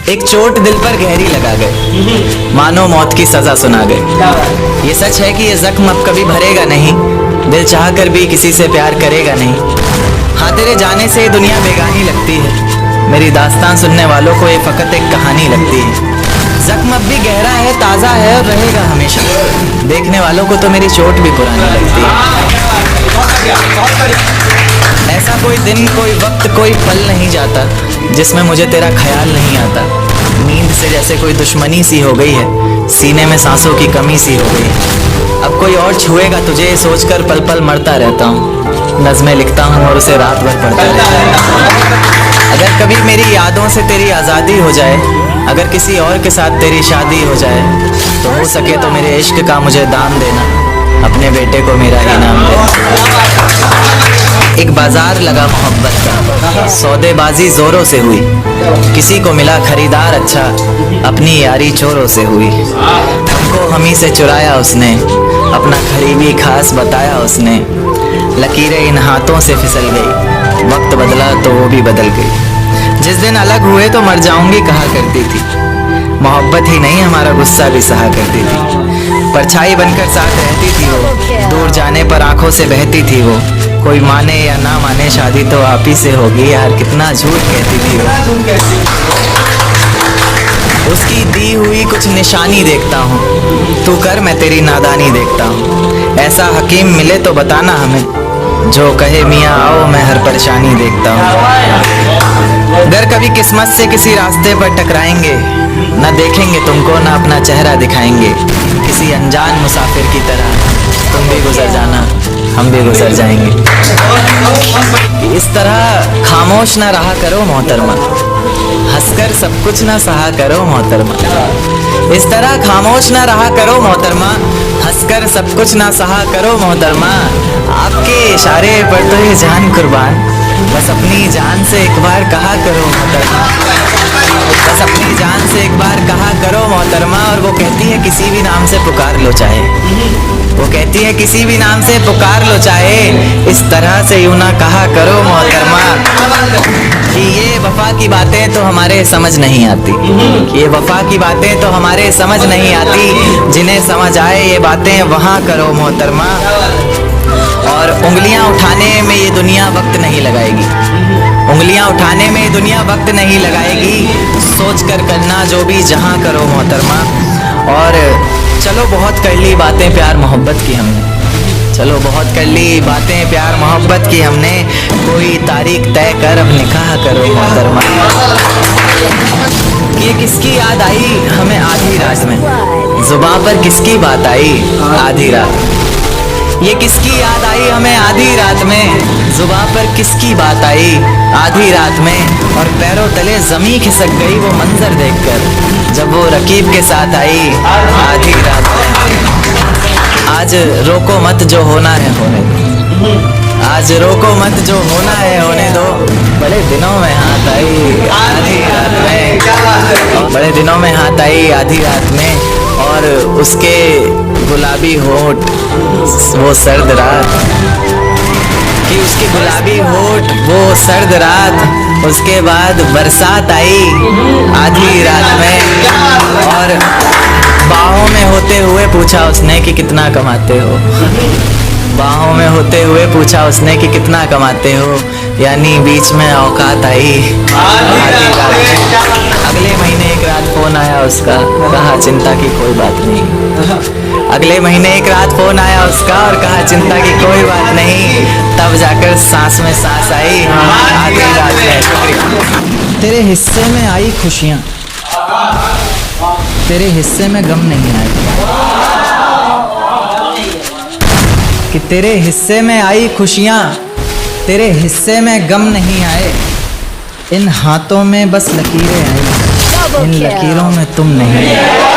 एक चोट दिल पर गहरी लगा गए, मानो मौत की सजा सुना गए। ये सच है कि ये जख्म अब कभी भरेगा नहीं, दिल चाह कर भी किसी से प्यार करेगा नहीं। हाँ, तेरे जाने से ये दुनिया बेगानी लगती है, मेरी दास्तान सुनने वालों को ये फकत एक कहानी लगती है। जख्म अब भी गहरा है, ताज़ा है और रहेगा हमेशा, देखने वालों को तो मेरी चोट भी पुरानी लगती है। ऐसा कोई दिन, कोई वक्त, कोई पल नहीं जाता जिसमें मुझे तेरा ख्याल नहीं आता। नींद से जैसे कोई दुश्मनी सी हो गई है, सीने में सांसों की कमी सी हो गई है। अब कोई और छुएगा तुझे सोचकर पल पल मरता रहता हूँ, नज़्में लिखता हूँ और उसे रात भर पढ़ता रहता हूँ। अगर कभी मेरी यादों से तेरी आज़ादी हो जाए, अगर किसी और के साथ तेरी शादी हो जाए, तो हो सके तो मेरे इश्क का मुझे दान देना, अपने बेटे को मेरा ही नाम देना। एक बाजार लगा मोहब्बत का, सौदेबाजी जोरों से हुई, किसी को मिला खरीदार अच्छा, अपनी यारी चोरों से हुई। हमको हमी से चुराया उसने, अपना करीबी खास बताया उसने, लकीरें इन हाथों से फिसल गई, वक्त बदला तो वो भी बदल गई। जिस दिन अलग हुए तो मर जाऊंगी कहा करती थी, मोहब्बत ही नहीं हमारा गुस्सा भी सहा करती थी। परछाई बनकर साथ रहती थी वो, दूर जाने पर आंखों से बहती थी वो। कोई माने या ना माने शादी तो आप ही से होगी, यार कितना झूठ कहती थी वो। उसकी दी हुई कुछ निशानी देखता हूँ, तू कर मैं तेरी नादानी देखता हूँ। ऐसा हकीम मिले तो बताना हमें, जो कहे मियाँ आओ मैं हर परेशानी देखता हूँ। अगर कभी किस्मत से किसी रास्ते पर टकराएंगे, न देखेंगे तुमको ना अपना चेहरा दिखाएंगे, किसी अनजान मुसाफिर की तरह तुम भी गुजर जाना, हम भी गुजर जाएंगे। इस तरह खामोश ना रहा करो मोहतरमा, हंसकर सब कुछ ना सहा करो मोहतरमा। इस तरह खामोश ना रहा करो मोहतरमा, हंसकर सब कुछ ना सहा करो मोहतरमा। आपके इशारे पर तो ये जान कुर्बान, बस अपनी जान से एक बार कहा करो मोहतरमा, बस अपनी जान से एक बार कहा करो मोहतरमा। और वो कहती है किसी भी नाम से पुकार लो चाहे, वो कहती है किसी भी नाम से पुकार लो चाहे, इस तरह से यूं ना कहा करो मोहतरमा। कि ये वफा की बातें तो हमारे समझ नहीं आती, ये वफा की बातें तो हमारे समझ नहीं आती, जिन्हें समझ आए ये बातें वहाँ करो मोहतरमा। और उंगलियां उठाने में ये दुनिया वक्त नहीं लगाएगी, उंगलियां उठाने में ये दुनिया वक्त नहीं लगाएगी, सोच कर करना जो भी जहां करो मोहतरमा। और चलो बहुत कर ली बातें प्यार मोहब्बत की हमने, चलो बहुत कर ली बातें प्यार मोहब्बत की हमने, कोई तारीख तय कर अब निकाह करो मोहतरमा। ये किसकी याद आई हमें आधी रात में, जुबां पर किसकी बात आई आधी रात। ये किसकी याद आई हमें आधी रात में, जुबां पर किसकी बात आई आधी रात में। और पैरों तले जमी खिसक गई वो मंजर देखकर, जब वो रकीब के साथ आई आधी रात में। आज रोको मत जो होना है होने दो, आज रोको मत जो होना है होने दो, बड़े दिनों में हाथ आई आधी रात में, बड़े दिनों में हाथ आई आधी रात में। और उसके गुलाबी होठ वो सर्द रात, कि उसकी गुलाबी होठ वो सर्द रात, उसके बाद बरसात आई आधी रात में। और बाहों में होते हुए पूछा उसने कि कितना कमाते हो, बाहों में होते हुए पूछा उसने कि कितना कमाते हो, यानी बीच में औकात आई आधी रात में। अगले महीने एक रात फोन आया उसका, कहा चिंता की कोई बात नहीं। अगले महीने एक रात फोन आया उसका और कहा चिंता की कोई बात नहीं, तब जाकर सांस में सांस आई आधी रात में। तेरे हिस्से में आई खुशियाँ, तेरे हिस्से में गम नहीं आया, कि तेरे हिस्से में आई खुशियाँ, तेरे हिस्से में गम नहीं आए। इन हाथों में बस लकीरें आई, इन लकीरों में तुम नहीं आए।